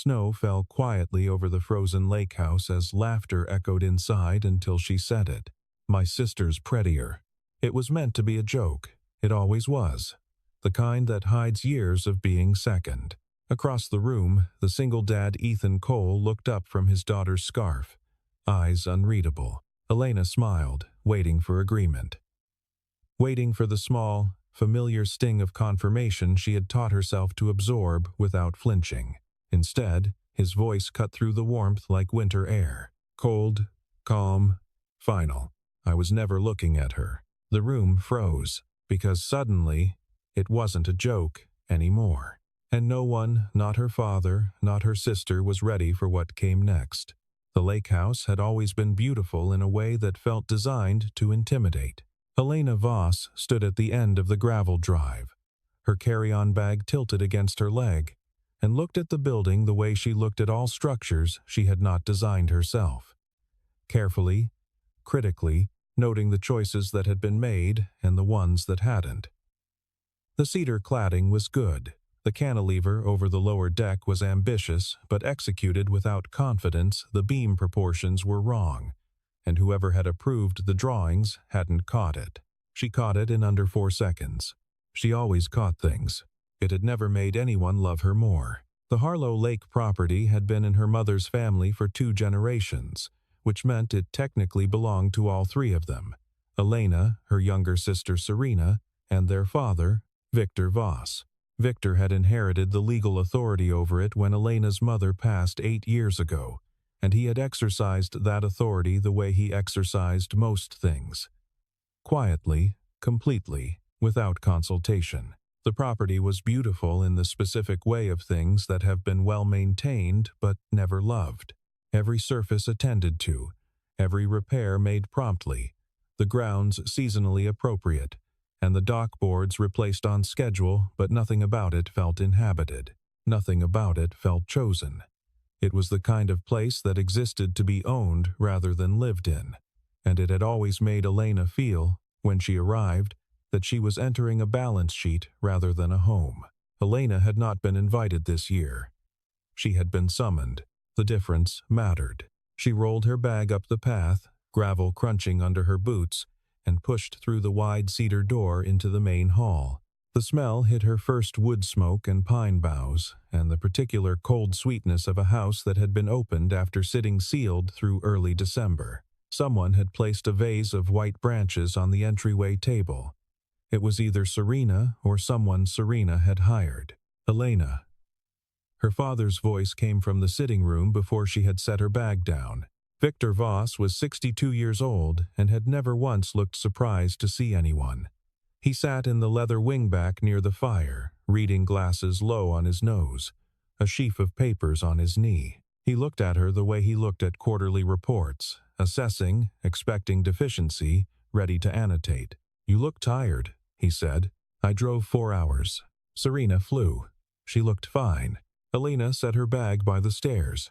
snow fell quietly over the frozen lake house as laughter echoed inside until she said it. My sister's Prettier. It was meant to be a joke. It always was. The kind that hides years of being second. Across the room, the single dad Ethan Cole looked up from his daughter's scarf, eyes unreadable. Elena smiled, waiting for agreement. Waiting for the small, familiar sting of confirmation she had taught herself to absorb without flinching. Instead, his voice cut through the warmth like winter air. Cold, calm, final. I was never looking at her. The room froze, because suddenly, it wasn't a joke anymore. And no one, not her father, not her sister, was ready for what came next. The lake house had always been beautiful in a way that felt designed to intimidate. Elena Voss stood at the end of the gravel drive, her carry-on bag tilted against her leg, and looked at the building the way she looked at all structures she had not designed herself. Carefully, critically, noting the choices that had been made and the ones that hadn't. The cedar cladding was good. The cantilever over the lower deck was ambitious, but executed without confidence. The beam proportions were wrong, and whoever had approved the drawings hadn't caught it. She caught it in under 4 seconds. She always caught things. It had never made anyone love her more. The Harlow Lake property had been in her mother's family for 2 generations, which meant it technically belonged to all 3 of them: Elena, her younger sister Serena, and their father, Victor Voss. Victor had inherited the legal authority over it when Elena's mother passed 8 years ago, and he had exercised that authority the way he exercised most things. Quietly, completely, without consultation. The property was beautiful in the specific way of things that have been well maintained but never loved. Every surface attended to, every repair made promptly, the grounds seasonally appropriate, and the dock boards replaced on schedule, but nothing about it felt inhabited. Nothing about it felt chosen. It was the kind of place that existed to be owned rather than lived in, and it had always made Elena feel, when she arrived, that she was entering a balance sheet rather than a home. Elena had not been invited this year. She had been summoned. The difference mattered. She rolled her bag up the path, gravel crunching under her boots, and pushed through the wide cedar door into the main hall. The smell hit her first wood smoke and pine boughs, and the particular cold sweetness of a house that had been opened after sitting sealed through early December. Someone had placed a vase of white branches on the entryway table. It was either Serena or someone Serena had hired. Elena. Her father's voice came from the sitting room before she had set her bag down. Victor Voss was 62 years old and had never once looked surprised to see anyone. He sat in the leather wingback near the fire, reading glasses low on his nose, a sheaf of papers on his knee. He looked at her the way he looked at quarterly reports, assessing, expecting deficiency, ready to annotate. "You look tired," he said. "I drove 4 hours. Serena flew. She looked fine." Elena set her bag by the stairs.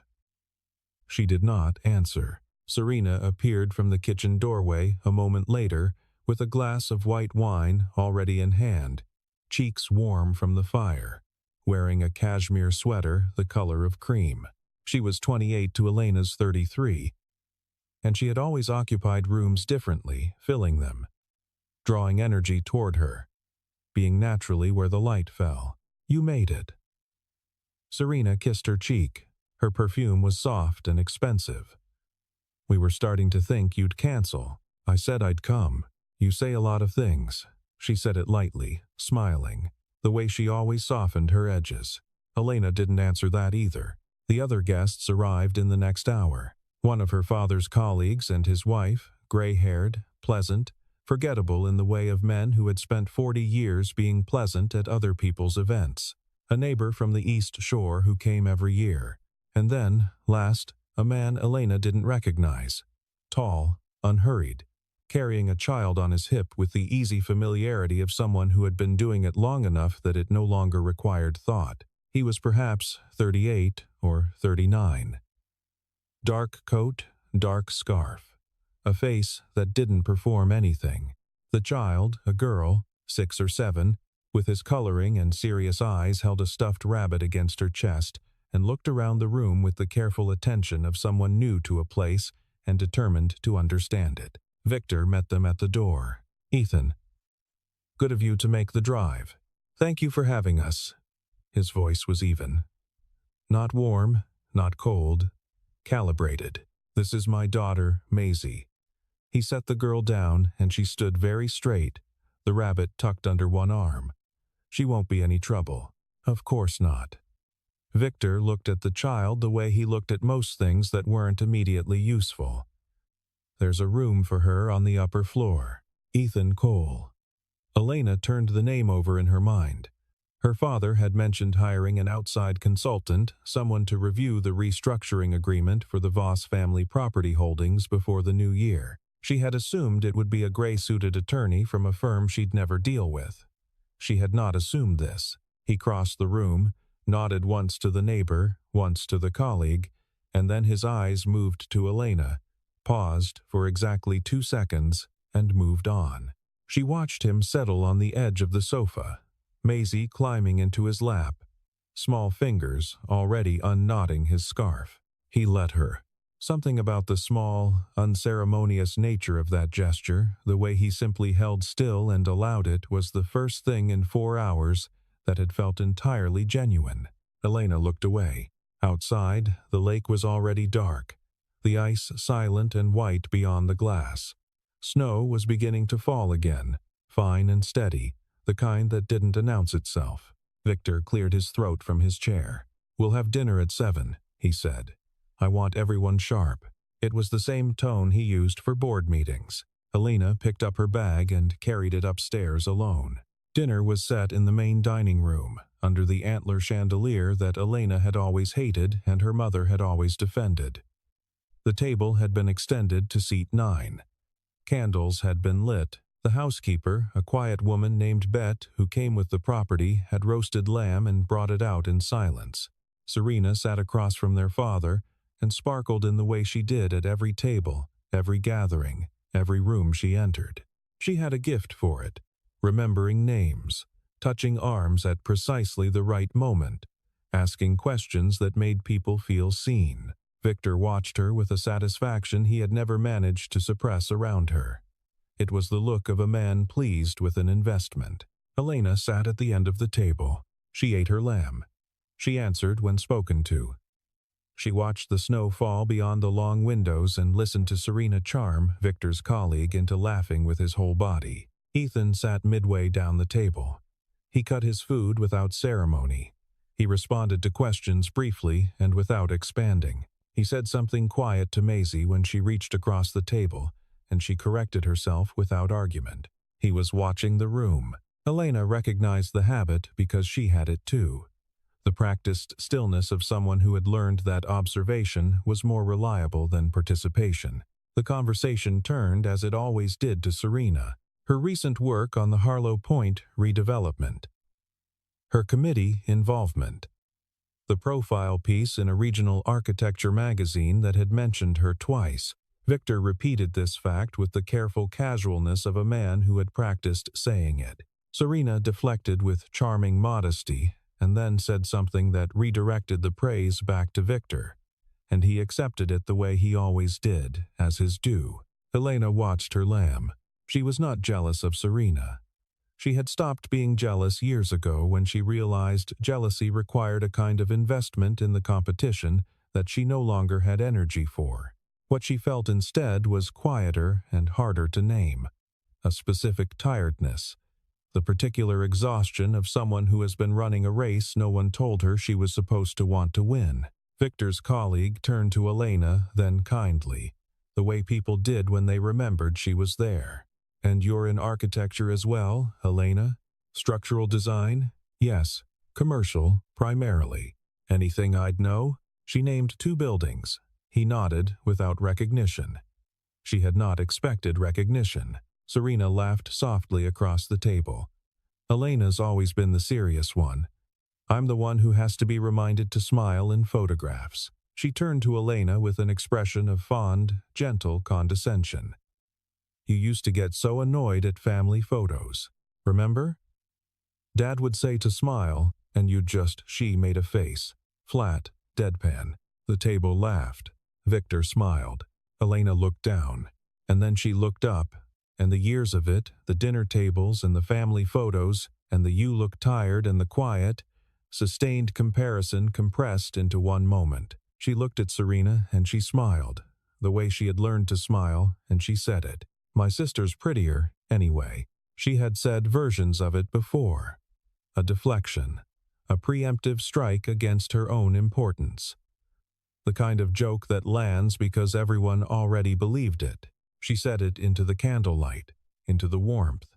She did not answer. Serena appeared from the kitchen doorway a moment later with a glass of white wine already in hand, cheeks warm from the fire, wearing a cashmere sweater the color of cream. She was 28 to Elena's 33, and she had always occupied rooms differently, filling them, drawing energy toward her, being naturally where the light fell. "You made it." Serena kissed her cheek. Her perfume was soft and expensive. "We were starting to think you'd cancel. I said I'd come. You say a lot of things." She said it lightly, smiling, the way she always softened her edges. Elena didn't answer that either. The other guests arrived in the next hour. One of her father's colleagues and his wife, gray-haired, pleasant, forgettable in the way of men who had spent 40 years being pleasant at other people's events. A neighbor from the East Shore who came every year. And then, last, a man Elena didn't recognize. Tall, unhurried, carrying a child on his hip with the easy familiarity of someone who had been doing it long enough that it no longer required thought. He was perhaps 38 or 39. Dark coat, dark scarf. A face that didn't perform anything. The child, a girl, 6 or 7, with his coloring and serious eyes, held a stuffed rabbit against her chest and looked around the room with the careful attention of someone new to a place and determined to understand it. Victor met them at the door. "Ethan, good of you to make the drive. Thank you for having us." His voice was even. Not warm, not cold, calibrated. "This is my daughter, Maisie." He set the girl down, and she stood very straight, the rabbit tucked under one arm. "She won't be any trouble." "Of course not." Victor looked at the child the way he looked at most things that weren't immediately useful. "There's a room for her on the upper floor. Ethan Cole." Elena turned the name over in her mind. Her father had mentioned hiring an outside consultant, someone to review the restructuring agreement for the Voss family property holdings before the new year. She had assumed it would be a gray-suited attorney from a firm she'd never deal with. She had not assumed this. He crossed the room, nodded once to the neighbor, once to the colleague, and then his eyes moved to Elena, paused for exactly 2 seconds, and moved on. She watched him settle on the edge of the sofa, Maisie climbing into his lap, small fingers already unknotting his scarf. He let her. Something about the small, unceremonious nature of that gesture, the way he simply held still and allowed it, was the first thing in 4 hours that had felt entirely genuine. Elena looked away. Outside, the lake was already dark, the ice silent and white beyond the glass. Snow was beginning to fall again, fine and steady, the kind that didn't announce itself. Victor cleared his throat from his chair. "We'll have dinner at 7, he said. "I want everyone sharp." It was the same tone he used for board meetings. Elena picked up her bag and carried it upstairs alone. Dinner was set in the main dining room, under the antler chandelier that Elena had always hated and her mother had always defended. The table had been extended to seat 9. Candles had been lit. The housekeeper, a quiet woman named Bet, who came with the property, had roasted lamb and brought it out in silence. Serena sat across from their father and sparkled in the way she did at every table, every gathering, every room she entered. She had a gift for it, remembering names, touching arms at precisely the right moment, asking questions that made people feel seen. Victor watched her with a satisfaction he had never managed to suppress around her. It was the look of a man pleased with an investment. Elena sat at the end of the table. She ate her lamb. She answered when spoken to. She watched the snow fall beyond the long windows and listened to Serena charm Victor's colleague into laughing with his whole body. Ethan sat midway down the table. He cut his food without ceremony. He responded to questions briefly and without expanding. He said something quiet to Maisie when she reached across the table, and she corrected herself without argument. He was watching the room. Elena recognized the habit because she had it too. The practiced stillness of someone who had learned that observation was more reliable than participation. The conversation turned, as it always did, to Serena, her recent work on the Harlow Point redevelopment, her committee involvement, the profile piece in a regional architecture magazine that had mentioned her twice. Victor repeated this fact with the careful casualness of a man who had practiced saying it. Serena deflected with charming modesty, and then said something that redirected the praise back to Victor, and he accepted it the way he always did, as his due. Elena watched her lamb. She was not jealous of Serena. She had stopped being jealous years ago when she realized jealousy required a kind of investment in the competition that she no longer had energy for. What she felt instead was quieter and harder to name, a specific tiredness, the particular exhaustion of someone who has been running a race no one told her she was supposed to want to win. Victor's colleague turned to Elena, then kindly, the way people did when they remembered she was there. "And you're in architecture as well, Elena? Structural design?" "Yes. Commercial, primarily." "Anything I'd know?" She named 2 buildings. He nodded without recognition. She had not expected recognition. Serena laughed softly across the table. "Elena's always been the serious one. I'm the one who has to be reminded to smile in photographs." She turned to Elena with an expression of fond, gentle condescension. "You used to get so annoyed at family photos. Remember? Dad would say to smile, and you'd just..." She made a face. Flat, deadpan. The table laughed. Victor smiled. Elena looked down. And then she looked up, and the years of it, the dinner tables and the family photos, and the "you look tired" and the quiet, sustained comparison compressed into one moment. She looked at Serena and she smiled, the way she had learned to smile, and she said it. My sister's prettier, anyway. She had said versions of it before. A deflection. A preemptive strike against her own importance. The kind of joke that lands because everyone already believed it. She said it into the candlelight, into the warmth,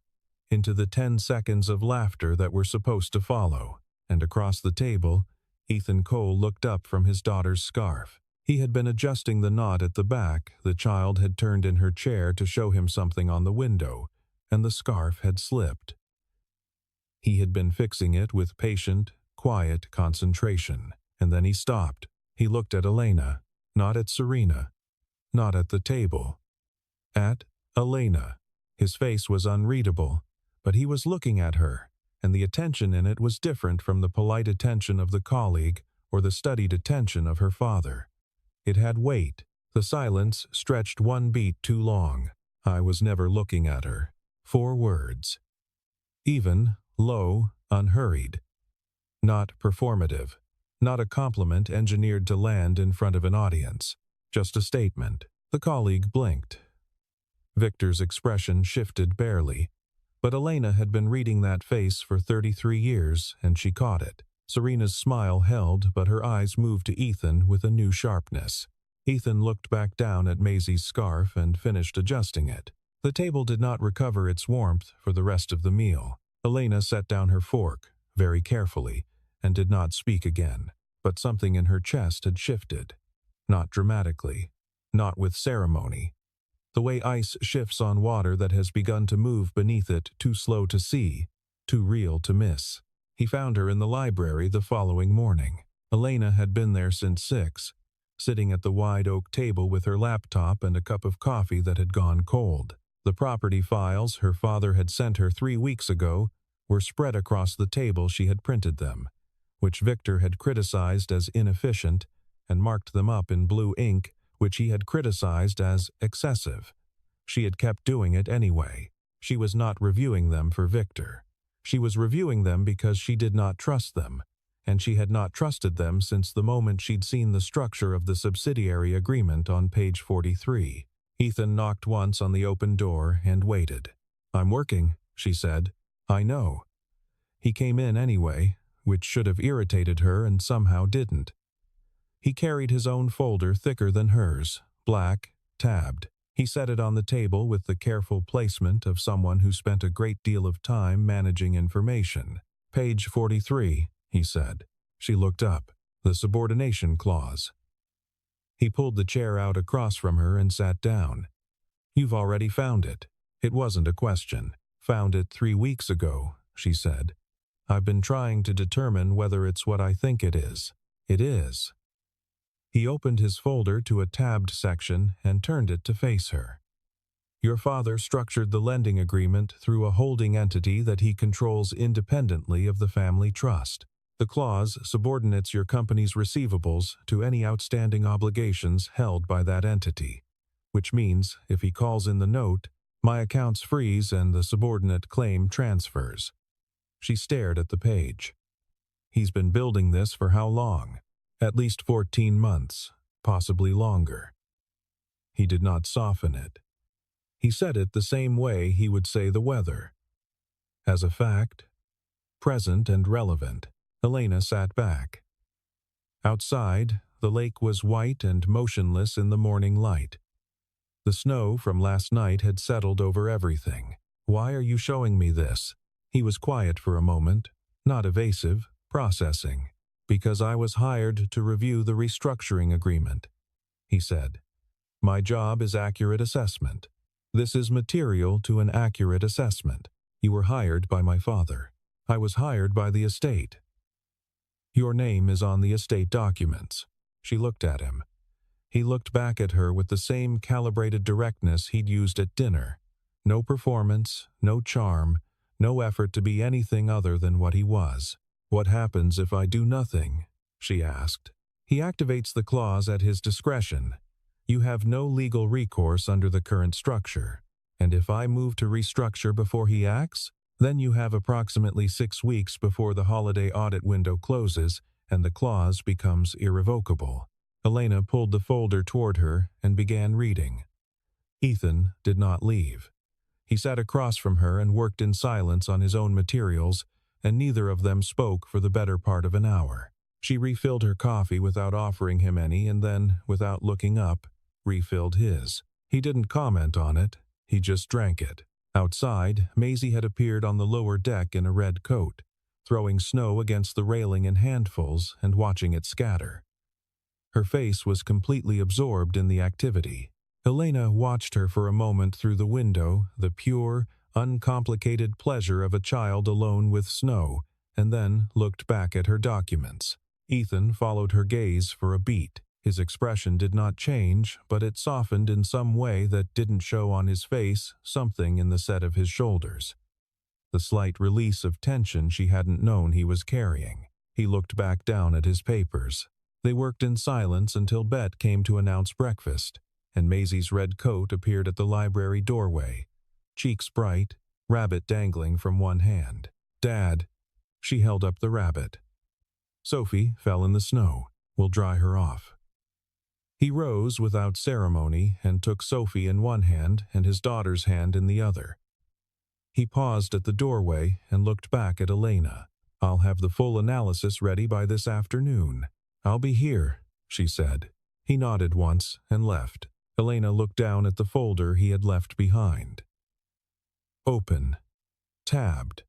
into the 10 seconds of laughter that were supposed to follow, and across the table, Ethan Cole looked up from his daughter's scarf. He had been adjusting the knot at the back. The child had turned in her chair to show him something on the window, and the scarf had slipped. He had been fixing it with patient, quiet concentration, and then he stopped. He looked at Elena, not at Serena, not at the table. At Elena. His face was unreadable, but he was looking at her, and the attention in it was different from the polite attention of the colleague or the studied attention of her father. It had weight. The silence stretched one beat too long. I was never looking at her. 4 words. Even, low, unhurried. Not performative. Not a compliment engineered to land in front of an audience. Just a statement. The colleague blinked. Victor's expression shifted barely, but Elena had been reading that face for 33 years, and she caught it. Serena's smile held, but her eyes moved to Ethan with a new sharpness. Ethan looked back down at Maisie's scarf and finished adjusting it. The table did not recover its warmth for the rest of the meal. Elena set down her fork, very carefully, and did not speak again. But something in her chest had shifted. Not dramatically. Not with ceremony. The way ice shifts on water that has begun to move beneath it, too slow to see, too real to miss. He found her in the library the following morning. Elena had been there since 6, sitting at the wide oak table with her laptop and a cup of coffee that had gone cold. The property files her father had sent her 3 weeks ago were spread across the table. She had printed them, which Victor had criticized as inefficient, and marked them up in blue ink, which he had criticized as excessive. She had kept doing it anyway. She was not reviewing them for Victor. She was reviewing them because she did not trust them, and she had not trusted them since the moment she'd seen the structure of the subsidiary agreement on page 43. Ethan knocked once on the open door and waited. "I'm working," she said. "I know." He came in anyway, which should have irritated her and somehow didn't. He carried his own folder thicker than hers, black, tabbed. He set it on the table with the careful placement of someone who spent a great deal of time managing information. "Page 43, he said. She looked up. The subordination clause. He pulled the chair out across from her and sat down. "You've already found it." It wasn't a question. "Found it 3 weeks ago," she said. "I've been trying to determine whether it's what I think it is." "It is." He opened his folder to a tabbed section and turned it to face her. "Your father structured the lending agreement through a holding entity that he controls independently of the family trust. The clause subordinates your company's receivables to any outstanding obligations held by that entity, which means if he calls in the note, my accounts freeze and the subordinate claim transfers." She stared at the page. "He's been building this for how long?" "At least 14 months, possibly longer." He did not soften it. He said it the same way he would say the weather. As a fact, present and relevant. Elena sat back. Outside, the lake was white and motionless in the morning light. The snow from last night had settled over everything. "Why are you showing me this?" He was quiet for a moment, not evasive, processing. "Because I was hired to review the restructuring agreement," he said. "My job is accurate assessment. This is material to an accurate assessment. You were hired by my father. I was hired by the estate. Your name is on the estate documents." She looked at him. He looked back at her with the same calibrated directness he'd used at dinner. No performance, no charm, no effort to be anything other than what he was. "What happens if I do nothing?" she asked. He activates the clause at his discretion. You have no legal recourse under the current structure. And if I move to restructure before he acts, then you have approximately 6 weeks before the holiday audit window closes and the clause becomes irrevocable. Elena pulled the folder toward her and began reading. Ethan did not leave. He sat across from her and worked in silence on his own materials, and neither of them spoke for the better part of an hour. She refilled her coffee without offering him any and then, without looking up, refilled his. He didn't comment on it, he just drank it. Outside, Maisie had appeared on the lower deck in a red coat, throwing snow against the railing in handfuls and watching it scatter. Her face was completely absorbed in the activity. Elena watched her for a moment through the window, the pure, uncomplicated pleasure of a child alone with snow, and then looked back at her documents. Ethan followed her gaze for a beat. His expression did not change, but it softened in some way that didn't show on his face something in the set of his shoulders. The slight release of tension she hadn't known he was carrying. He looked back down at his papers. They worked in silence until Bet came to announce breakfast, and Maisie's red coat appeared at the library doorway, cheeks bright, rabbit dangling from one hand. "Dad." She held up the rabbit. "Sophie fell in the snow. We'll dry her off." He rose without ceremony and took Sophie in one hand and his daughter's hand in the other. He paused at the doorway and looked back at Elena. "I'll have the full analysis ready by this afternoon." "I'll be here," she said. He nodded once and left. Elena looked down at the folder he had left behind. Open. Tabbed.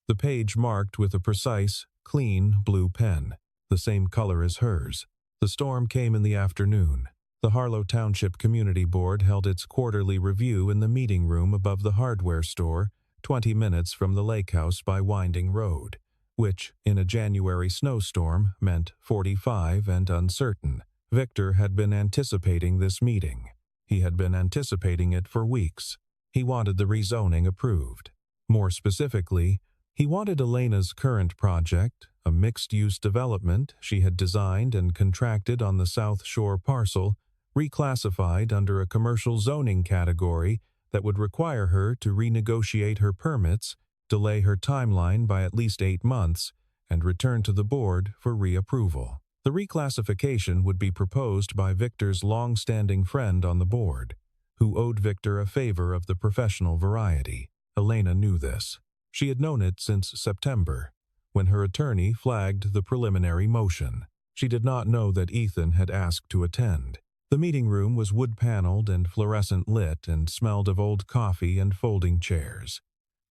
The page marked with a precise, clean blue pen, the same color as hers. The storm came in the afternoon. The Harlow Township Community Board held its quarterly review in the meeting room above the hardware store, 20 minutes from the lake house by Winding Road, which, in a January snowstorm, meant 45 and uncertain. Victor had been anticipating this meeting. He had been anticipating it for weeks. He wanted the rezoning approved. More specifically, he wanted Elena's current project, a mixed-use development she had designed and contracted on the South Shore parcel, reclassified under a commercial zoning category that would require her to renegotiate her permits, delay her timeline by at least 8 months, and return to the board for reapproval. The reclassification would be proposed by Victor's long-standing friend on the board, who owed Victor a favor of the professional variety. Elena knew this. She had known it since September, when her attorney flagged the preliminary motion. She did not know that Ethan had asked to attend. The meeting room was wood-paneled and fluorescent lit and smelled of old coffee and folding chairs.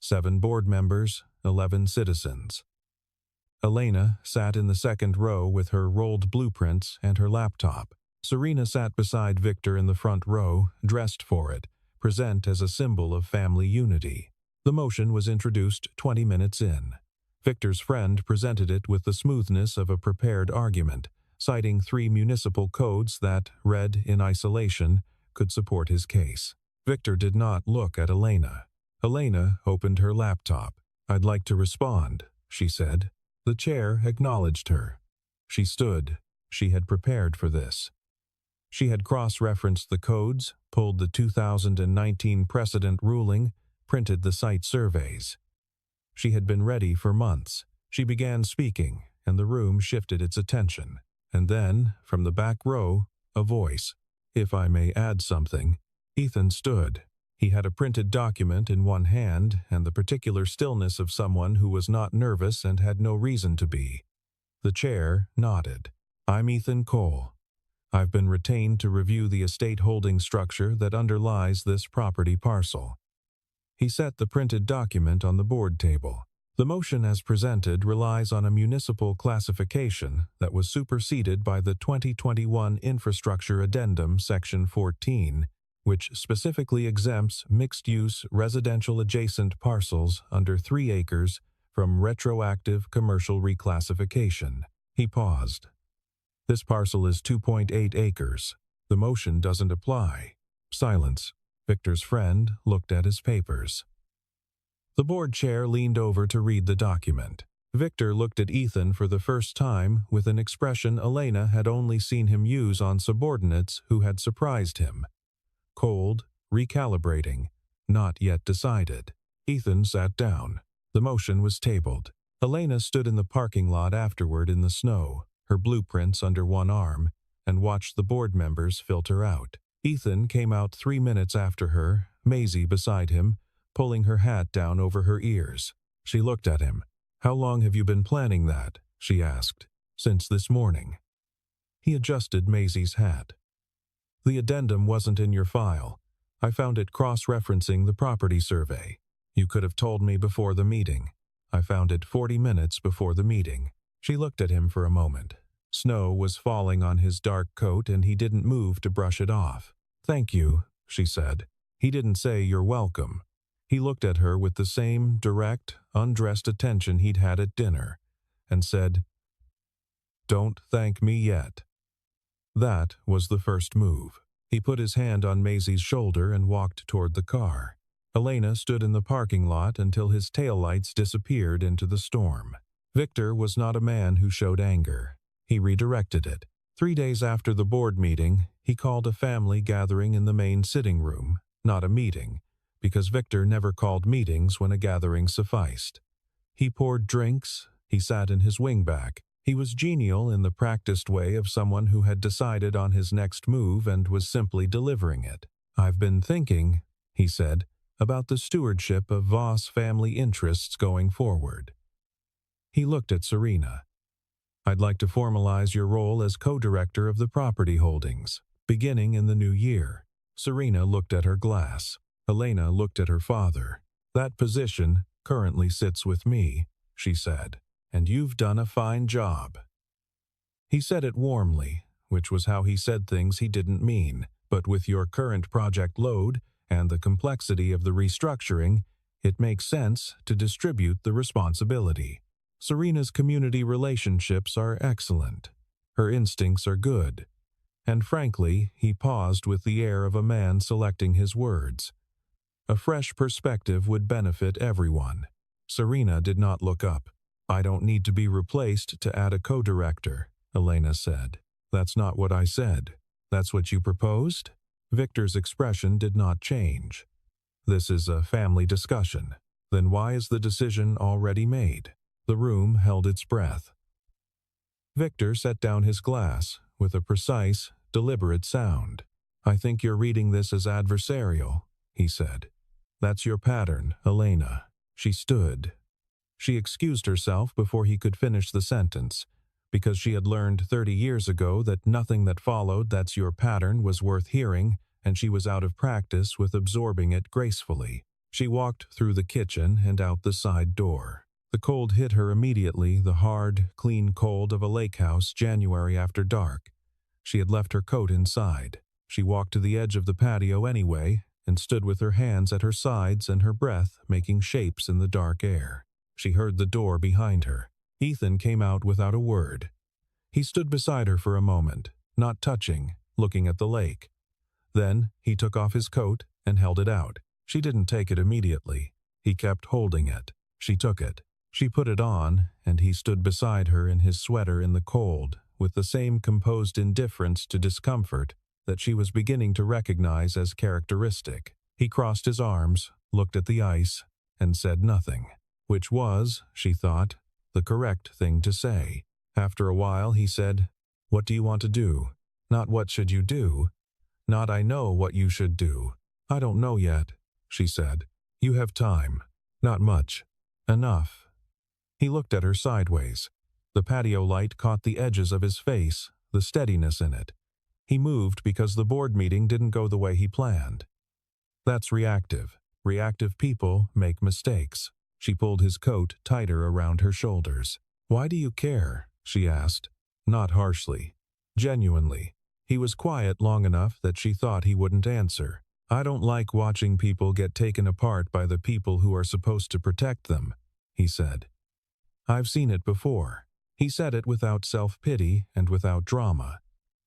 7 board members, 11 citizens. Elena sat in the second row with her rolled blueprints and her laptop. Serena sat beside Victor in the front row, dressed for it, present as a symbol of family unity. The motion was introduced 20 minutes in. Victor's friend presented it with the smoothness of a prepared argument, citing 3 municipal codes that, read in isolation, could support his case. Victor did not look at Elena. Elena opened her laptop. "I'd like to respond," she said. The chair acknowledged her. She stood. She had prepared for this. She had cross-referenced the codes, pulled the 2019 precedent ruling, printed the site surveys. She had been ready for months. She began speaking, and the room shifted its attention. And then, from the back row, a voice. "If I may add something." Ethan stood. He had a printed document in one hand and the particular stillness of someone who was not nervous and had no reason to be. The chair nodded. "I'm Ethan Cole. I've been retained to review the estate holding structure that underlies this property parcel." He set the printed document on the board table. The motion as presented relies on a municipal classification that was superseded by the 2021 Infrastructure Addendum Section 14, which specifically exempts mixed-use residential adjacent parcels under 3 acres from retroactive commercial reclassification. He paused. "This parcel is 2.8 acres. The motion doesn't apply." Silence. Victor's friend looked at his papers. The board chair leaned over to read the document. Victor looked at Ethan for the first time with an expression Elena had only seen him use on subordinates who had surprised him. Cold, recalibrating, not yet decided. Ethan sat down. The motion was tabled. Elena stood in the parking lot afterward in the snow, her blueprints under one arm, and watched the board members filter out. Ethan came out 3 minutes after her, Maisie beside him, pulling her hat down over her ears. She looked at him. "How long have you been planning that?" she asked. "Since this morning." He adjusted Maisie's hat. "The addendum wasn't in your file. I found it cross-referencing the property survey. You could have told me before the meeting. I found it 40 minutes before the meeting." She looked at him for a moment. Snow was falling on his dark coat and he didn't move to brush it off. "Thank you," she said. He didn't say "you're welcome." He looked at her with the same direct, undressed attention he'd had at dinner, and said, "Don't thank me yet." That was the first move. He put his hand on Maisie's shoulder and walked toward the car. Elena stood in the parking lot until his taillights disappeared into the storm. Victor was not a man who showed anger. He redirected it. 3 days after the board meeting, he called a family gathering in the main sitting room, not a meeting, because Victor never called meetings when a gathering sufficed. He poured drinks, he sat in his wingback. He was genial in the practiced way of someone who had decided on his next move and was simply delivering it. "I've been thinking," he said, "about the stewardship of Voss family interests going forward." He looked at Serena. "I'd like to formalize your role as co-director of the property holdings, beginning in the new year." Serena looked at her glass. Elena looked at her father. "That position currently sits with me," she said, "and you've done a fine job." He said it warmly, which was how he said things he didn't mean, but with your current project load and the complexity of the restructuring, it makes sense to distribute the responsibility. Serena's community relationships are excellent. Her instincts are good. And frankly, he paused with the air of a man selecting his words. A fresh perspective would benefit everyone. Serena did not look up. "I don't need to be replaced to add a co-director," Elena said. "That's not what I said. That's what you proposed?" Victor's expression did not change. "This is a family discussion. Then why is the decision already made?" The room held its breath. Victor set down his glass with a precise, deliberate sound. "I think you're reading this as adversarial," he said. "That's your pattern, Elena." She stood. She excused herself before he could finish the sentence, because she had learned 30 years ago that nothing that followed "that's your pattern" was worth hearing, and she was out of practice with absorbing it gracefully. She walked through the kitchen and out the side door. The cold hit her immediately, the hard, clean cold of a lake house January after dark. She had left her coat inside. She walked to the edge of the patio anyway, and stood with her hands at her sides and her breath making shapes in the dark air. She heard the door behind her. Ethan came out without a word. He stood beside her for a moment, not touching, looking at the lake. Then he took off his coat and held it out. She didn't take it immediately. He kept holding it. She took it. She put it on, and he stood beside her in his sweater in the cold, with the same composed indifference to discomfort that she was beginning to recognize as characteristic. He crossed his arms, looked at the ice, and said nothing, which was, she thought, the correct thing to say. After a while he said, "What do you want to do? Not what should you do? Not I know what you should do." "I don't know yet," she said. "You have time." "Not much." "Enough." He looked at her sideways. The patio light caught the edges of his face, the steadiness in it. He moved because the board meeting didn't go the way he planned. That's reactive. Reactive people make mistakes. She pulled his coat tighter around her shoulders. "Why do you care?" she asked. Not harshly. Genuinely. He was quiet long enough that she thought he wouldn't answer. "I don't like watching people get taken apart by the people who are supposed to protect them," he said. "I've seen it before." He said it without self-pity and without drama.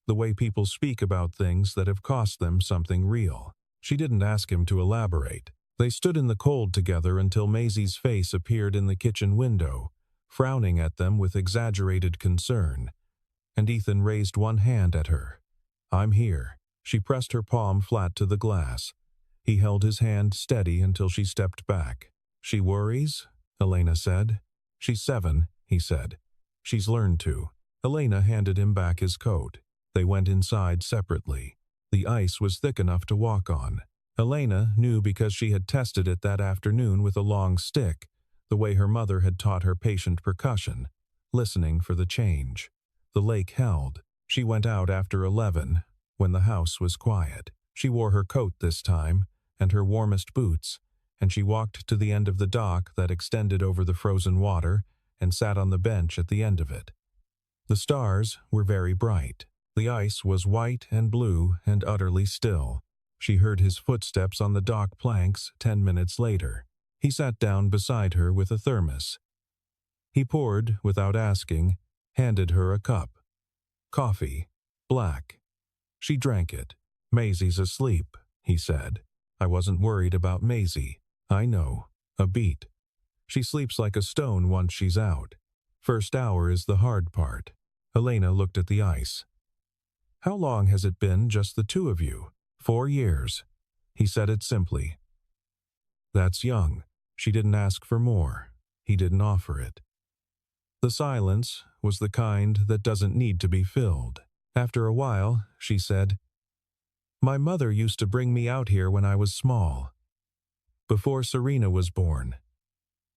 The way people speak about things that have cost them something real. She didn't ask him to elaborate. They stood in the cold together until Maisie's face appeared in the kitchen window, frowning at them with exaggerated concern, and Ethan raised one hand at her. "I'm here." She pressed her palm flat to the glass. He held his hand steady until she stepped back. "She worries?" Elena said. "She's 7, he said. "She's learned to." Elena handed him back his coat. They went inside separately. The ice was thick enough to walk on. Elena knew because she had tested it that afternoon with a long stick, the way her mother had taught her patient percussion, listening for the change. The lake held. She went out after 11, when the house was quiet. She wore her coat this time, and her warmest boots, and she walked to the end of the dock that extended over the frozen water and sat on the bench at the end of it. The stars were very bright. The ice was white and blue and utterly still. She heard his footsteps on the dock planks 10 minutes later. He sat down beside her with a thermos. He poured, without asking, handed her a cup. Coffee. Black. She drank it. "Maisie's asleep," he said. "I wasn't worried about Maisie. I know. A beat. She sleeps like a stone once she's out. First hour is the hard part." Elena looked at the ice. "How long has it been just the two of you?" 4 years. He said it simply. "That's young." She didn't ask for more. He didn't offer it. The silence was the kind that doesn't need to be filled. After a while, she said, "My mother used to bring me out here when I was small. Before Serena was born.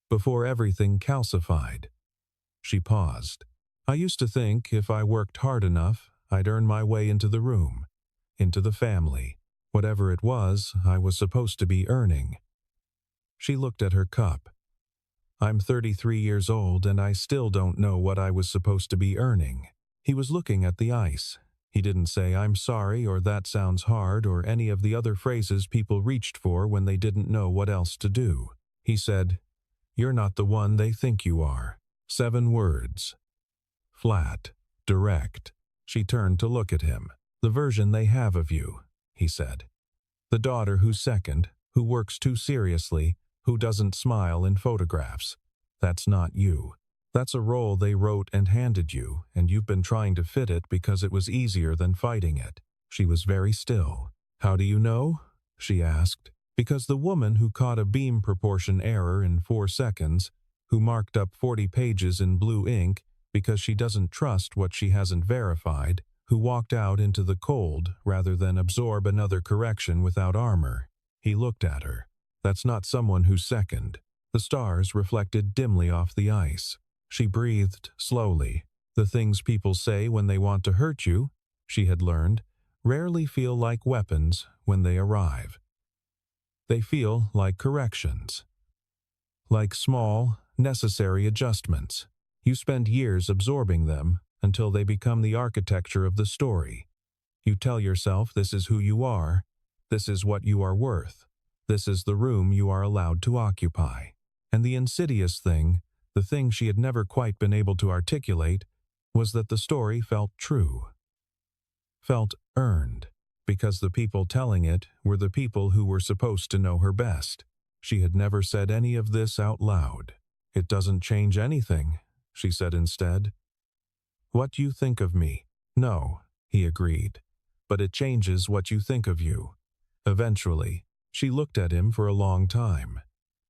Before everything calcified." She paused. "I used to think if I worked hard enough, I'd earn my way into the room, into the family, whatever it was I was supposed to be earning." She looked at her cup. "I'm 33 years old and I still don't know what I was supposed to be earning." He was looking at the ice. He didn't say "I'm sorry" or "that sounds hard" or any of the other phrases people reached for when they didn't know what else to do. He said, "You're not the one they think you are." 7 words. Flat. Direct. She turned to look at him. "The version they have of you," he said. "The daughter who's second, who works too seriously, who doesn't smile in photographs. That's not you. That's a role they wrote and handed you, and you've been trying to fit it because it was easier than fighting it." She was very still. "How do you know?" she asked. "Because the woman who caught a beam proportion error in 4 seconds, who marked up 40 pages in blue ink because she doesn't trust what she hasn't verified, who walked out into the cold rather than absorb another correction without armor." He looked at her. "That's not someone who's second." The stars reflected dimly off the ice. She breathed slowly. "The things people say when they want to hurt you," she had learned, "rarely feel like weapons when they arrive. They feel like corrections. Like small, necessary adjustments. You spend years absorbing them until they become the architecture of the story. You tell yourself this is who you are, this is what you are worth, this is the room you are allowed to occupy." And the insidious thing, the thing she had never quite been able to articulate, was that the story felt true. Felt earned, because the people telling it were the people who were supposed to know her best. She had never said any of this out loud. "It doesn't change anything," she said instead. "What you think of me." "No," he agreed. "But it changes what you think of you." Eventually, she looked at him for a long time.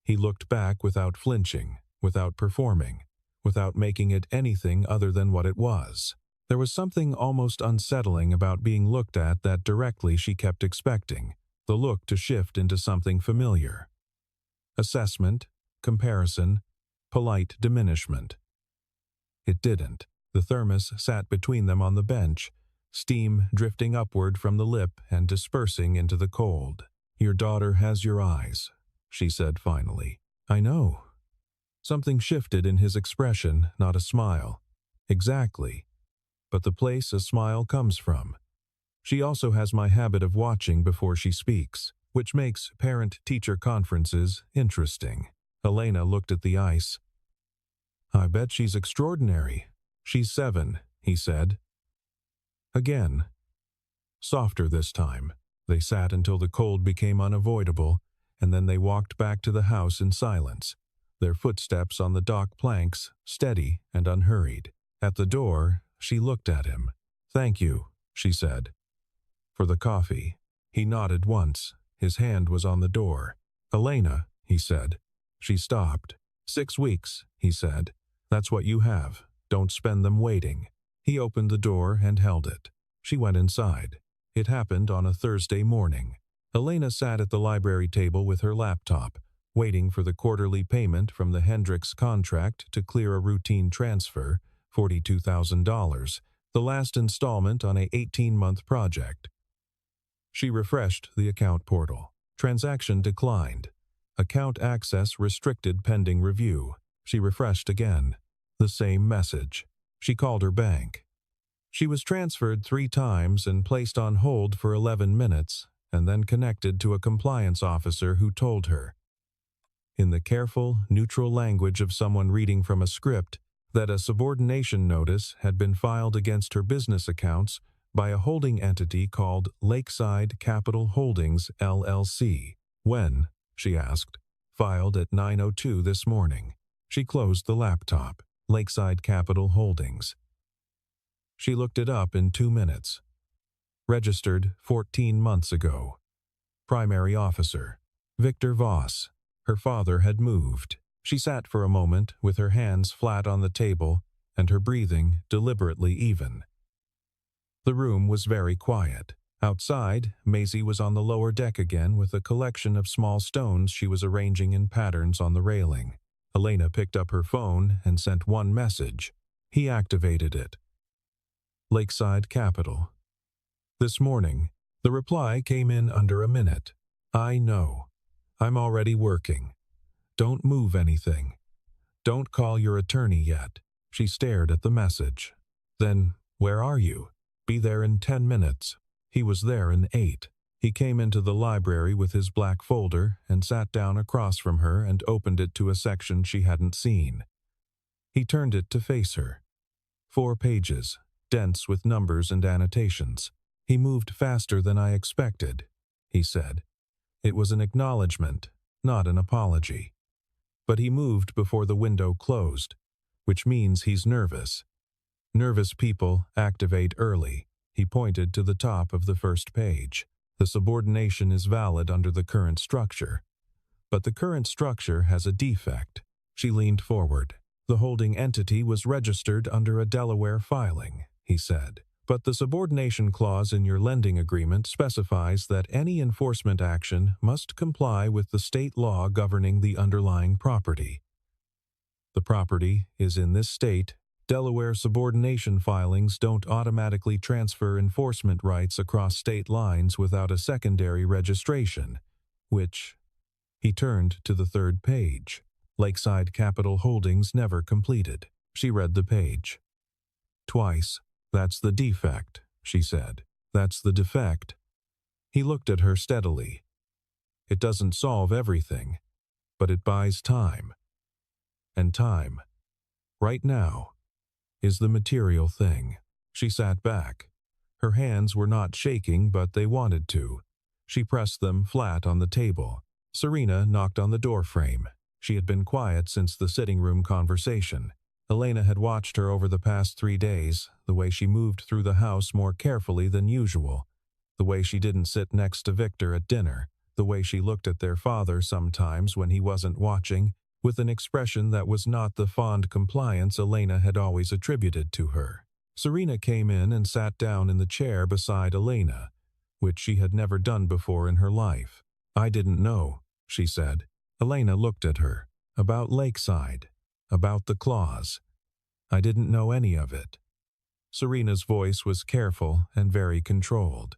He looked back without flinching, without performing, without making it anything other than what it was. There was something almost unsettling about being looked at that directly she kept expecting, the look to shift into something familiar. Assessment, comparison, polite diminishment. It didn't. The thermos sat between them on the bench, steam drifting upward from the lip and dispersing into the cold. "Your daughter has your eyes," she said finally. "I know." Something shifted in his expression, not a smile. "Exactly. But the place a smile comes from. She also has my habit of watching before she speaks, which makes parent-teacher conferences interesting." Elena looked at the ice. "I bet she's extraordinary." "She's 7, he said. Again. Softer this time. They sat until the cold became unavoidable, and then they walked back to the house in silence. their footsteps on the dock planks, steady and unhurried. At the door, she looked at him. "Thank you," she said. "For the coffee." He nodded once. His hand was on the door. "Elena," he said. She stopped. "6 weeks," he said. "That's what you have. Don't spend them waiting." He opened the door and held it. She went inside. It happened on a Thursday morning. Elena sat at the library table with her laptop, waiting for the quarterly payment from the Hendricks contract to clear a routine transfer, $42,000, the last installment on a 18-month project. She refreshed the account portal. Transaction declined. Account access restricted pending review. She refreshed again. The same message. She called her bank. She was transferred 3 times and placed on hold for 11 minutes, and then connected to a compliance officer who told her, in the careful, neutral language of someone reading from a script, that a subordination notice had been filed against her business accounts by a holding entity called Lakeside Capital Holdings, LLC. "When?" she asked. "Filed at 9:02 this morning." She closed the laptop. Lakeside Capital Holdings. She looked it up in 2 minutes. Registered 14 months ago. Primary officer. Victor Voss. Her father had moved. She sat for a moment with her hands flat on the table and her breathing deliberately even. The room was very quiet. Outside, Maisie was on the lower deck again with a collection of small stones she was arranging in patterns on the railing. Elena picked up her phone and sent one message. He activated it. Lakeside Capital. This morning, the reply came in under a minute. "I know. I'm already working. Don't move anything. Don't call your attorney yet." She stared at the message. "Then, where are you?" "Be there in 10 minutes. He was there in 8. He came into the library with his black folder and sat down across from her and opened it to a section she hadn't seen. He turned it to face her. 4 pages, dense with numbers and annotations. "He moved faster than I expected," he said. It was an acknowledgement, not an apology. "But he moved before the window closed, which means he's nervous. Nervous people activate early." He pointed to the top of the first page. "The subordination is valid under the current structure. But the current structure has a defect." She leaned forward. "The holding entity was registered under a Delaware filing," he said. "But the subordination clause in your lending agreement specifies that any enforcement action must comply with the state law governing the underlying property. The property is in this state. Delaware subordination filings don't automatically transfer enforcement rights across state lines without a secondary registration, which..." He turned to the 3rd page. Lakeside Capital Holdings never completed. She read the page. "Twice. That's the defect," she said. "That's the defect." He looked at her steadily. "It doesn't solve everything, but it buys time. And time, right now, is the material thing." She sat back. Her hands were not shaking, but they wanted to. She pressed them flat on the table. Serena knocked on the doorframe. She had been quiet since the sitting room conversation. Elena had watched her over the past 3 days, the way she moved through the house more carefully than usual, the way she didn't sit next to Victor at dinner, the way she looked at their father sometimes when he wasn't watching, with an expression that was not the fond compliance Elena had always attributed to her. Serena came in and sat down in the chair beside Elena, which she had never done before in her life. "I didn't know," she said. Elena looked at her. "About Lakeside. About the clause. I didn't know any of it." Serena's voice was careful and very controlled.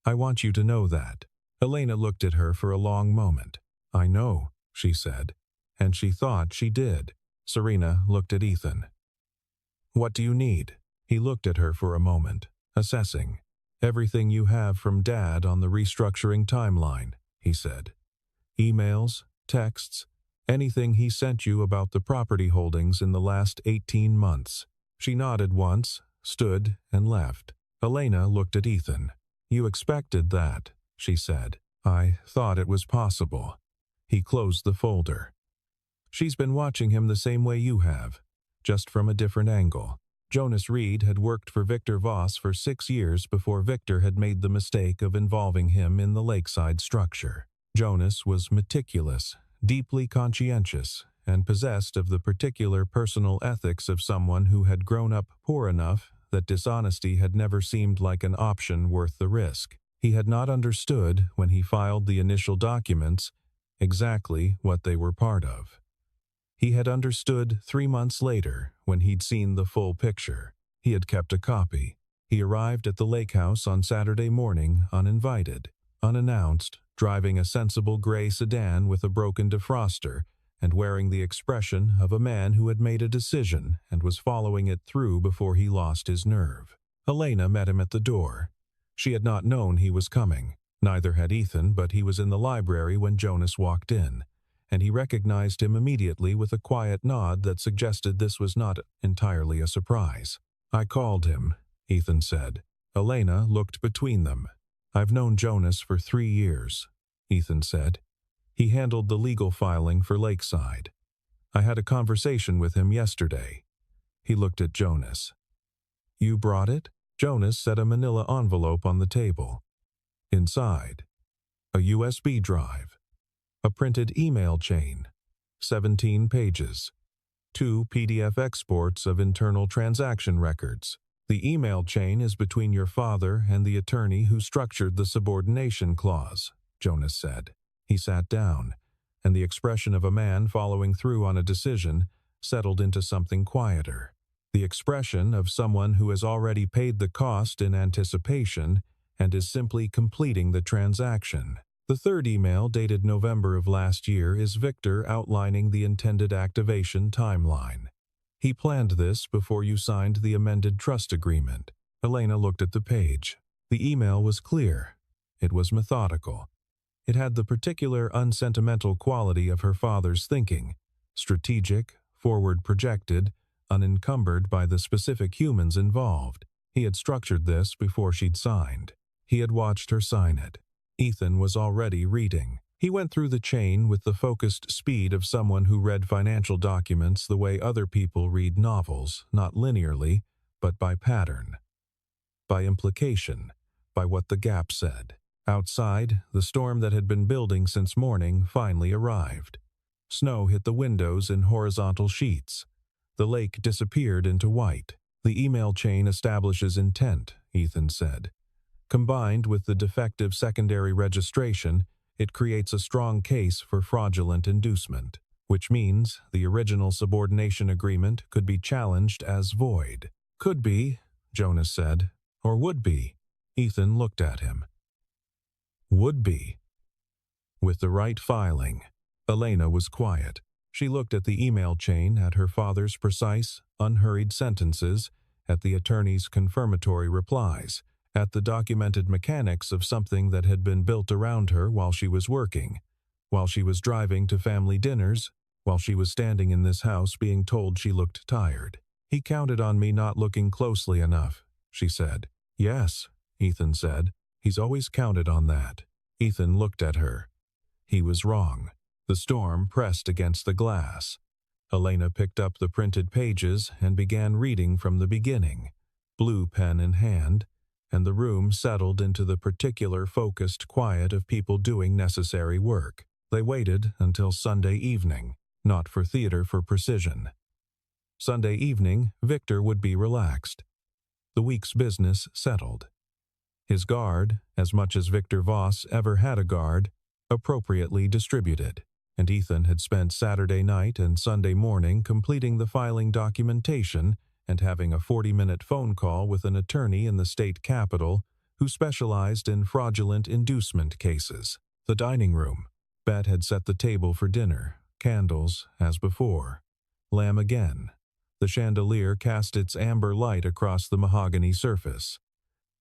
"I want you to know that." Elena looked at her for a long moment. "I know," she said. And she thought she did. Serena looked at Ethan. "What do you need?" He looked at her for a moment, assessing. "Everything you have from Dad on the restructuring timeline," he said. "Emails, texts, anything he sent you about the property holdings in the last 18 months. She nodded once, stood, and left. Elena looked at Ethan. "You expected that," she said. "I thought it was possible." He closed the folder. She's been watching him the same way you have, just from a different angle. Jonas Reed had worked for Victor Voss for 6 years before Victor had made the mistake of involving him in the lakeside structure. Jonas was meticulous, deeply conscientious, and possessed of the particular personal ethics of someone who had grown up poor enough that dishonesty had never seemed like an option worth the risk. He had not understood, when he filed the initial documents, exactly what they were part of. He had understood 3 months later, when he'd seen the full picture. He had kept a copy. He arrived at the lake house on Saturday morning uninvited, unannounced, driving a sensible gray sedan with a broken defroster and wearing the expression of a man who had made a decision and was following it through before he lost his nerve. Elena met him at the door. She had not known he was coming. Neither had Ethan, but he was in the library when Jonas walked in, and he recognized him immediately with a quiet nod that suggested this was not entirely a surprise. "I called him," Ethan said. Elena looked between them. "I've known Jonas for 3 years," Ethan said. "He handled the legal filing for Lakeside. I had a conversation with him yesterday." He looked at Jonas. "You brought it?" Jonas set a manila envelope on the table. Inside, a USB drive, a printed email chain, 17 pages, 2 PDF exports of internal transaction records. "The email chain is between your father and the attorney who structured the subordination clause," Jonas said. He sat down, and the expression of a man following through on a decision settled into something quieter. The expression of someone who has already paid the cost in anticipation and is simply completing the transaction. The third email, dated November of last year, is Victor outlining the intended activation timeline. "He planned this before you signed the amended trust agreement." Elena looked at the page. The email was clear. It was methodical. It had the particular unsentimental quality of her father's thinking, strategic, forward-projected, unencumbered by the specific humans involved. He had structured this before she'd signed. He had watched her sign it. Ethan was already reading. He went through the chain with the focused speed of someone who read financial documents the way other people read novels, not linearly, but by pattern, by implication, by what the gap said. Outside, the storm that had been building since morning finally arrived. Snow hit the windows in horizontal sheets. The lake disappeared into white. "The email chain establishes intent," Ethan said. "Combined with the defective secondary registration, it creates a strong case for fraudulent inducement, which means the original subordination agreement could be challenged as void." "Could be," Jonas said. "Or would be." Ethan looked at him. "Would be." With the right filing. Elena was quiet. She looked at the email chain, at her father's precise, unhurried sentences, at the attorney's confirmatory replies, at the documented mechanics of something that had been built around her while she was working, while she was driving to family dinners, while she was standing in this house being told she looked tired. "He counted on me not looking closely enough," she said. "Yes," Ethan said. "He's always counted on that." Ethan looked at her. He was wrong. The storm pressed against the glass. Elena picked up the printed pages and began reading from the beginning, blue pen in hand, and the room settled into the particular focused quiet of people doing necessary work. They waited until Sunday evening, not for theater for precision. Sunday evening, Victor would be relaxed. The week's business settled. His guard, as much as Victor Voss ever had a guard, appropriately distributed, and Ethan had spent Saturday night and Sunday morning completing the filing documentation and having a 40-minute phone call with an attorney in the state capital who specialized in fraudulent inducement cases. The dining room. Bet had set the table for dinner, candles, as before. Lamb again. The chandelier cast its amber light across the mahogany surface.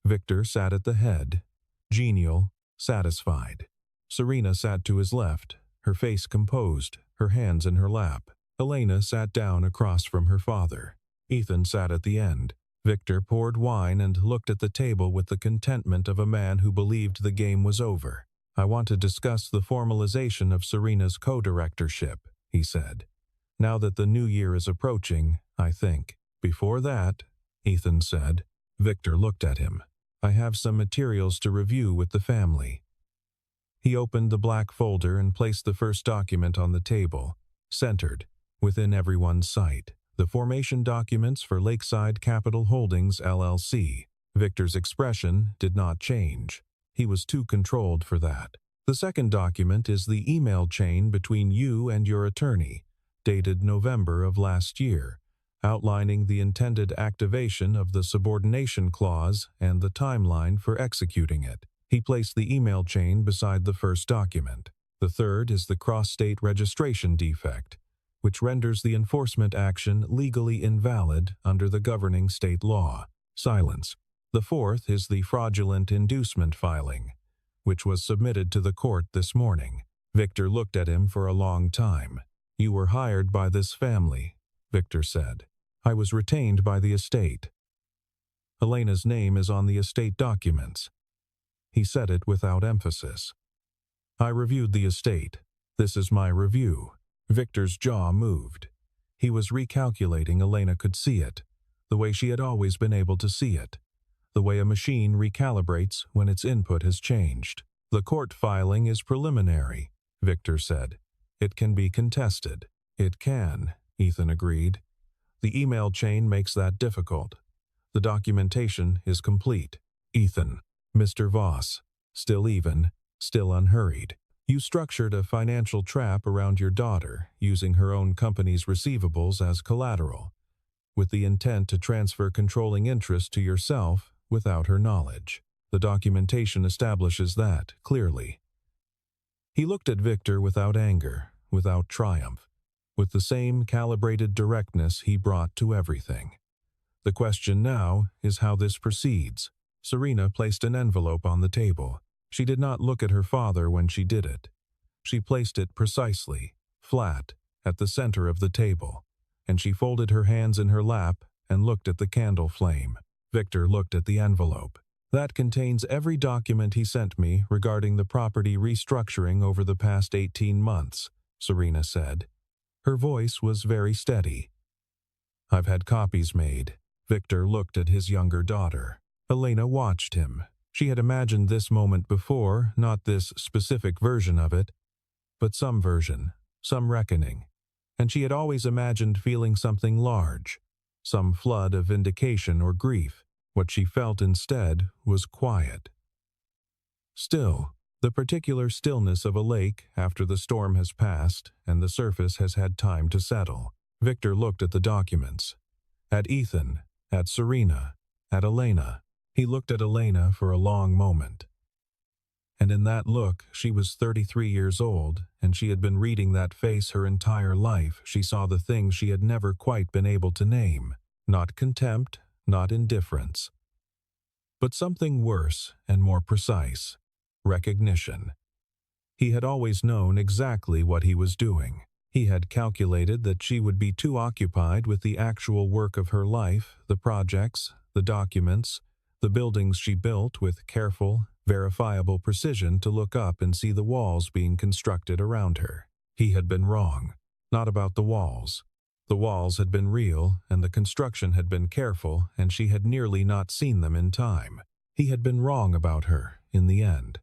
Victor sat at the head, genial, satisfied. Serena sat to his left, her face composed, her hands in her lap. Elena sat down across from her father. Ethan sat at the end. Victor poured wine and looked at the table with the contentment of a man who believed the game was over. "I want to discuss the formalization of Serena's co-directorship," he said. Now that the new year is approaching, I think. Before that, Ethan said. Victor looked at him. I have some materials to review with the family. He opened the black folder and placed the first document on the table, centered, within everyone's sight. The formation documents for Lakeside Capital Holdings, LLC. Victor's expression did not change. He was too controlled for that. The second document is the email chain between you and your attorney, dated November of last year, outlining the intended activation of the subordination clause and the timeline for executing it. He placed the email chain beside the first document. The third is the cross-state registration defect, which renders the enforcement action legally invalid under the governing state law. Silence. The fourth is the fraudulent inducement filing, which was submitted to the court this morning. Victor looked at him for a long time. You were hired by this family, Victor said. I was retained by the estate. Elena's name is on the estate documents. He said it without emphasis. I reviewed the estate. This is my review. Victor's jaw moved. He was recalculating. Elena could see it, the way she had always been able to see it, the way a machine recalibrates when its input has changed. The court filing is preliminary, Victor said. It can be contested. It can, Ethan agreed. The email chain makes that difficult. The documentation is complete. Ethan. Mr. Voss. Still even, still unhurried. You structured a financial trap around your daughter, using her own company's receivables as collateral, with the intent to transfer controlling interest to yourself without her knowledge. The documentation establishes that, clearly. He looked at Victor without anger, without triumph, with the same calibrated directness he brought to everything. The question now is how this proceeds. Serena placed an envelope on the table. She did not look at her father when she did it. She placed it precisely, flat, at the center of the table, and she folded her hands in her lap and looked at the candle flame. Victor looked at the envelope. That contains every document he sent me regarding the property restructuring over the past 18 months, Serena said. Her voice was very steady. I've had copies made. Victor looked at his younger daughter. Elena watched him. She had imagined this moment before, not this specific version of it, but some version, some reckoning. And she had always imagined feeling something large, some flood of vindication or grief. What she felt instead was quiet. Still, the particular stillness of a lake after the storm has passed and the surface has had time to settle. Victor looked at the documents, at Ethan, at Serena, at Elena. He looked at Elena for a long moment. And in that look, she was 33 years old, and she had been reading that face her entire life. She saw the things she had never quite been able to name. Not contempt, not indifference, but something worse and more precise. Recognition. He had always known exactly what he was doing. He had calculated that she would be too occupied with the actual work of her life, the projects, the documents, the buildings she built with careful, verifiable precision to look up and see the walls being constructed around her. He had been wrong. Not about the walls. The walls had been real, and the construction had been careful, and she had nearly not seen them in time. He had been wrong about her, in the end.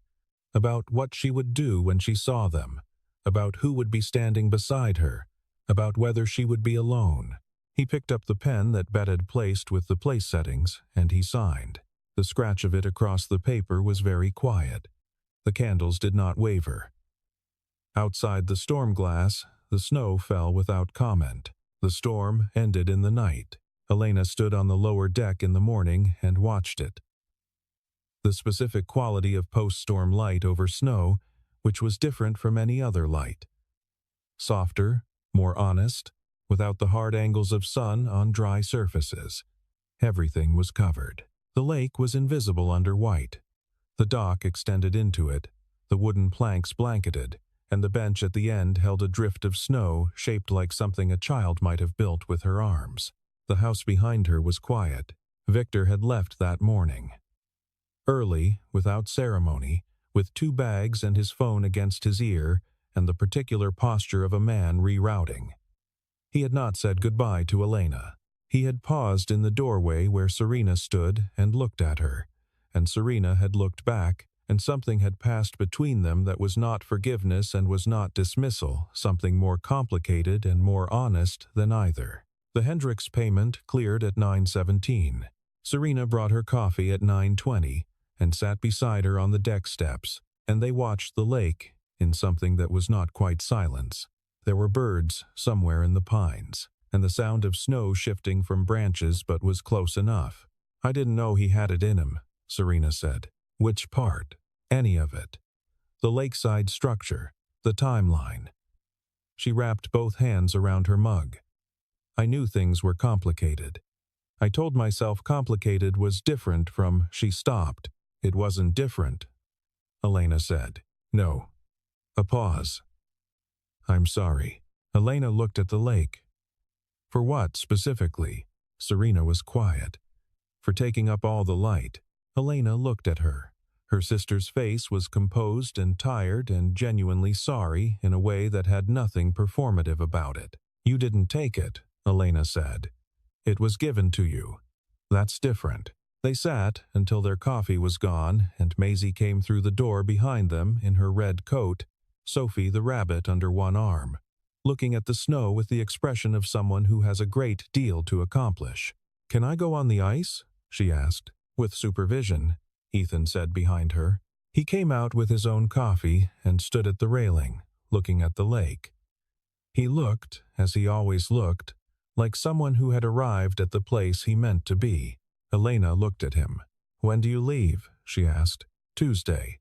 About what she would do when she saw them. About who would be standing beside her. About whether she would be alone. He picked up the pen that Bet had placed with the place settings, and he signed. The scratch of it across the paper was very quiet. The candles did not waver. Outside the storm glass, the snow fell without comment. The storm ended in the night. Elena stood on the lower deck in the morning and watched it. The specific quality of post-storm light over snow, which was different from any other light. Softer, more honest, without the hard angles of sun on dry surfaces. Everything was covered. The lake was invisible under white. The dock extended into it, the wooden planks blanketed, and the bench at the end held a drift of snow shaped like something a child might have built with her arms. The house behind her was quiet. Victor had left that morning. Early, without ceremony, with 2 bags and his phone against his ear, and the particular posture of a man rerouting. He had not said goodbye to Elena. He had paused in the doorway where Serena stood and looked at her, and Serena had looked back, and something had passed between them that was not forgiveness and was not dismissal, something more complicated and more honest than either. The Hendricks payment cleared at 9:17. Serena brought her coffee at 9:20 and sat beside her on the deck steps, and they watched the lake in something that was not quite silence. There were birds somewhere in the pines, and the sound of snow shifting from branches but was close enough. "I didn't know he had it in him," Serena said. "Which part?" "Any of it. The lakeside structure, the timeline." She wrapped both hands around her mug. "I knew things were complicated. I told myself complicated was different from..." She stopped. "It wasn't different," Elena said. "No." A pause. "I'm sorry." Elena looked at the lake. "For what, specifically?" Serena was quiet. "For taking up all the light." Elena looked at her. Her sister's face was composed and tired and genuinely sorry in a way that had nothing performative about it. "You didn't take it," Elena said. "It was given to you. That's different." They sat until their coffee was gone, and Maisie came through the door behind them in her red coat, Sophie the rabbit under one arm, looking at the snow with the expression of someone who has a great deal to accomplish. "Can I go on the ice?" she asked. "With supervision," Ethan said behind her. He came out with his own coffee and stood at the railing, looking at the lake. He looked, as he always looked, like someone who had arrived at the place he meant to be. Elena looked at him. "When do you leave?" she asked. "Tuesday.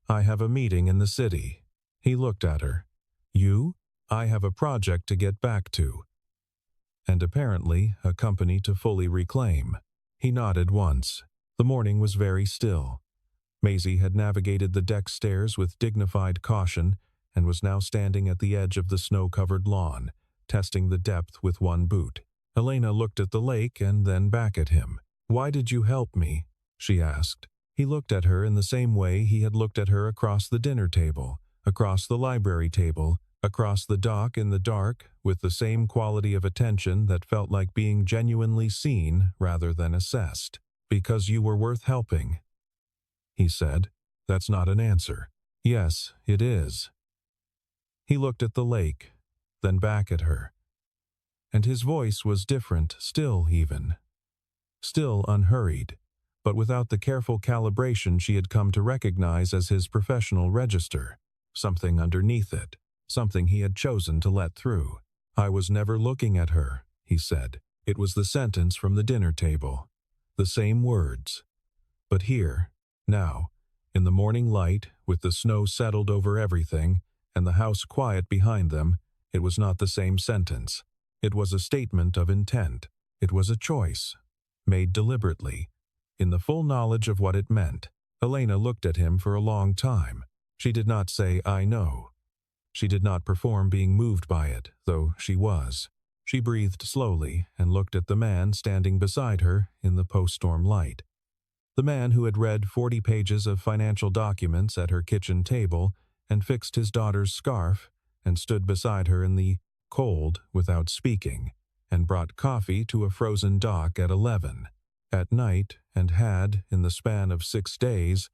I have a meeting in the city." He looked at her. "You?" "I have a project to get back to. And apparently a company to fully reclaim." He nodded once. The morning was very still. Maisie had navigated the deck stairs with dignified caution and was now standing at the edge of the snow-covered lawn, testing the depth with one boot. Elena looked at the lake and then back at him. "Why did you help me?" she asked. He looked at her in the same way he had looked at her across the dinner table, across the library table, across the dock in the dark, with the same quality of attention that felt like being genuinely seen rather than assessed. "Because you were worth helping," he said. "That's not an answer." "Yes, it is." He looked at the lake, then back at her. And his voice was different still even. Still unhurried, but without the careful calibration she had come to recognize as his professional register. Something underneath it, something he had chosen to let through. "I was never looking at her," he said. It was the sentence from the dinner table. The same words. But here, now, in the morning light, with the snow settled over everything, and the house quiet behind them, it was not the same sentence. It was a statement of intent. It was a choice, made deliberately, in the full knowledge of what it meant. Elena looked at him for a long time. She did not say, "I know." She did not perform being moved by it, though she was. She breathed slowly and looked at the man standing beside her in the post-storm light. The man who had read 40 pages of financial documents at her kitchen table and fixed his daughter's scarf and stood beside her in the cold without speaking, and brought coffee to a frozen dock at 11 at night, and had, in the span of 6 days,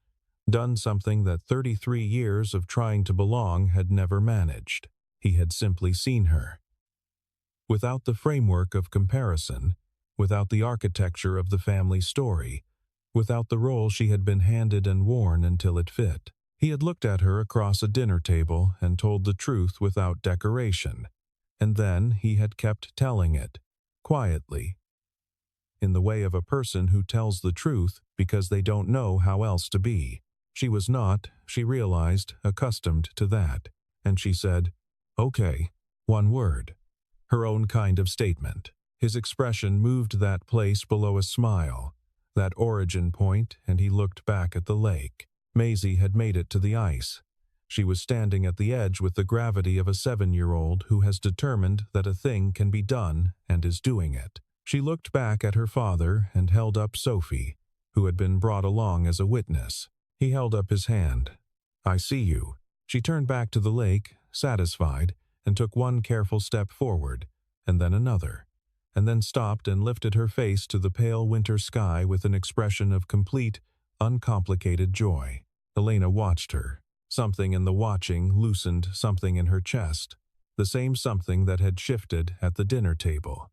done something that 33 years of trying to belong had never managed. He had simply seen her. Without the framework of comparison, without the architecture of the family story, without the role she had been handed and worn until it fit. He had looked at her across a dinner table and told the truth without decoration, and then he had kept telling it, quietly, in the way of a person who tells the truth because they don't know how else to be. She was not, she realized, accustomed to that, and she said, "Okay," one word. Her own kind of statement. His expression moved that place below a smile, that origin point, and he looked back at the lake. Maisie had made it to the ice. She was standing at the edge with the gravity of a 7-year-old who has determined that a thing can be done and is doing it. She looked back at her father and held up Sophie, who had been brought along as a witness. He held up his hand. "I see you." She turned back to the lake, satisfied, and took one careful step forward, and then another, and then stopped and lifted her face to the pale winter sky with an expression of complete, uncomplicated joy. Elena watched her. Something in the watching loosened something in her chest, the same something that had shifted at the dinner table.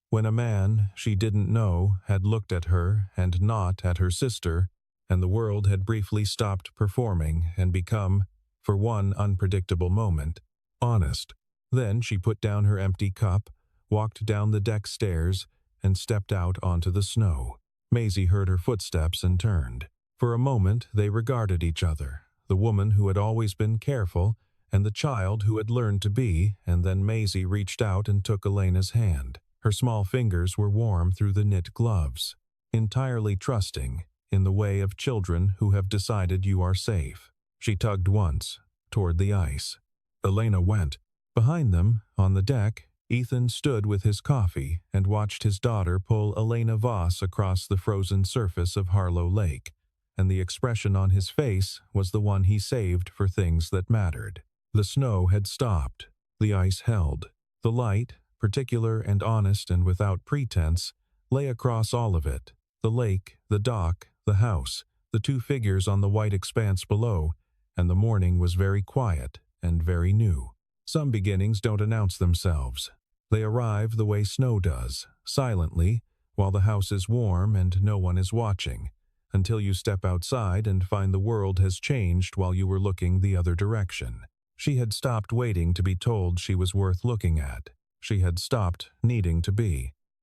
When a man she didn't know had looked at her and not at her sister, and the world had briefly stopped performing and become, for one unpredictable moment, honest. Then she put down her empty cup, walked down the deck stairs, and stepped out onto the snow. Maisie heard her footsteps and turned. For a moment they regarded each other, the woman who had always been careful and the child who had learned to be, and then Maisie reached out and took Elena's hand. Her small fingers were warm through the knit gloves, entirely trusting, in the way of children who have decided you are safe. She tugged once, toward the ice. Elena went. Behind them, on the deck, Ethan stood with his coffee and watched his daughter pull Elena Voss across the frozen surface of Harlow Lake, and the expression on his face was the one he saved for things that mattered. The snow had stopped. The ice held. The light, particular and honest and without pretense, lay across all of it. The lake, the dock, the house, the two figures on the white expanse below, and the morning was very quiet and very new. Some beginnings don't announce themselves. They arrive the way snow does, silently, while the house is warm and no one is watching, until you step outside and find the world has changed while you were looking the other direction. She had stopped waiting to be told she was worth looking at. She had stopped needing to be.